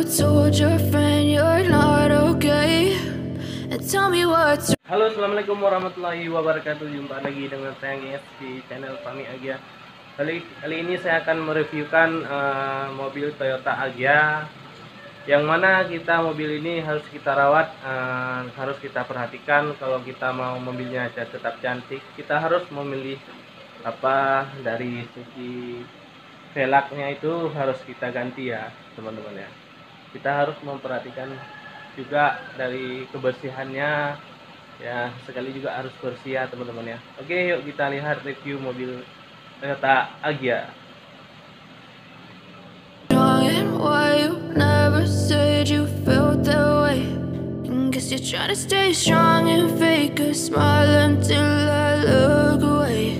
told your friend you're not okay, and tell me what's. Halo, assalamualaikum warahmatullahi wabarakatuh. Jumpa lagi dengan saya guys di channel kami Agya. Kali ini saya akan mereviewkan mobil Toyota Agya, yang mana mobil ini harus kita rawat, harus kita perhatikan. Kalau kita mau mobilnya tetap cantik, kita harus memilih dari sisi velgnya itu harus kita ganti ya teman-teman ya. Kita harus memperhatikan juga dari kebersihannya ya, sekali juga harus bersih ya teman-teman ya. Oke, yuk kita lihat review mobil Toyota Agya. Guess you're trying to stay strong and fake a smile until I look away.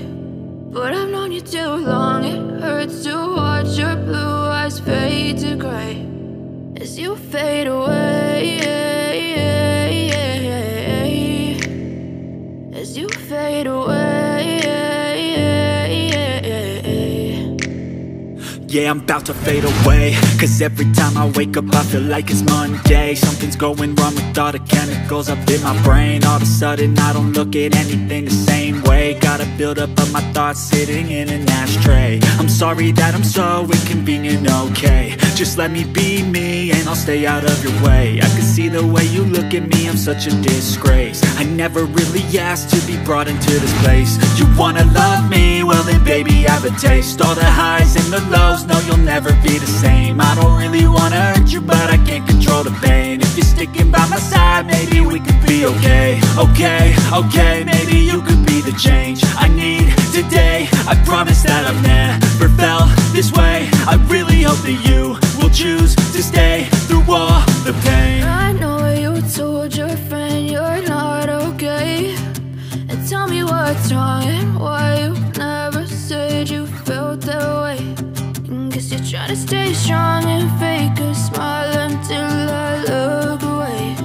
But I've known you too long, it hurts to watch your blue eyes fade to gray as you fade away, as you fade away. Yeah, I'm about to fade away, cause every time I wake up I feel like it's Monday. Something's going wrong with all the chemicals up in my brain. All of a sudden I don't look at anything the same way. Got a build up of my thoughts sitting in an ashtray. I'm sorry that I'm so inconvenient, okay. Just let me be me and I'll stay out of your way. I can see the way you look at me, I'm such a disgrace. I never really asked to be brought into this place. You wanna love me? Well then baby I have a taste. All the highs and the lows, no, you'll never be the same. I don't really wanna hurt you, but I can't control the pain. If you're sticking by my side, maybe we could be okay. Okay, maybe you could be the change I need today. I promise that I've never felt this way. I really hope that you will choose to stay through all the pain. I know you told your friend you're not okay, and tell me what's wrong and why you never said you felt that way. Guess you're trying to stay strong and fake a smile until I look away.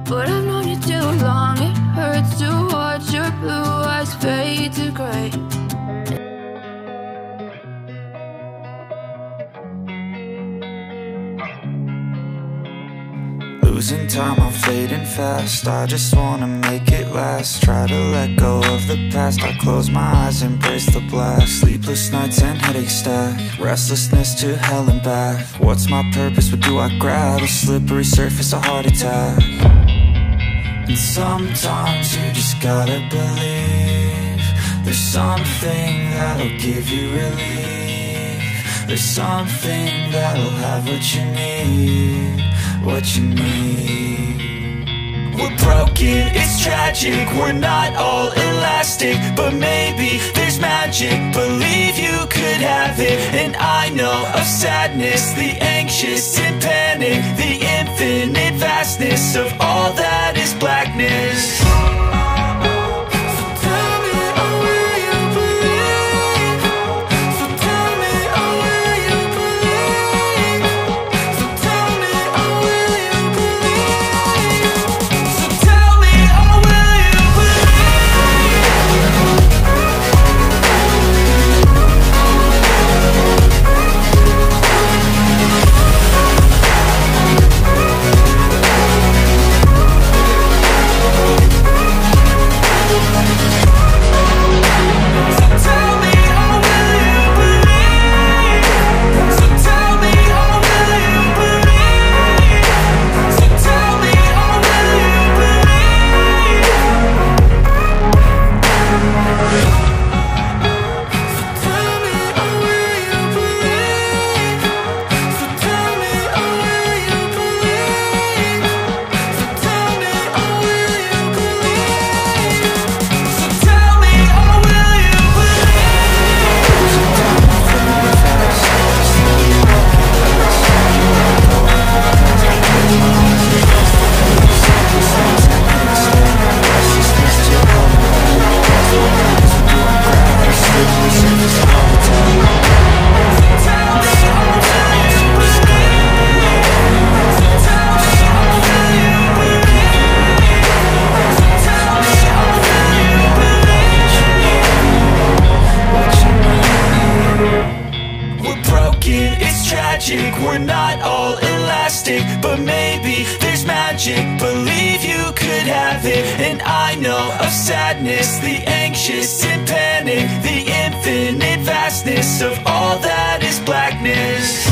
But I've known you too long, it hurts to watch your blue eyes fade to gray. Losing time, I'm fading fast. I just wanna make it last. Try to let go of the past. I close my eyes, embrace the blast. Sleepless nights and headaches stack. Restlessness to hell and back. What's my purpose? What do I grab? A slippery surface, a heart attack. And sometimes you just gotta believe there's something that'll give you relief. There's something that'll have what you need. What you need. We're broken, it's tragic. We're not all elastic, but maybe there's magic. Believe you could have it. And I know of sadness, the anxious and panic, the infinite vastness of all that is blackness. not all elastic, but maybe there's magic. Believe you could have it. And I know of sadness, the anxious and panic, the infinite vastness of all that is blackness.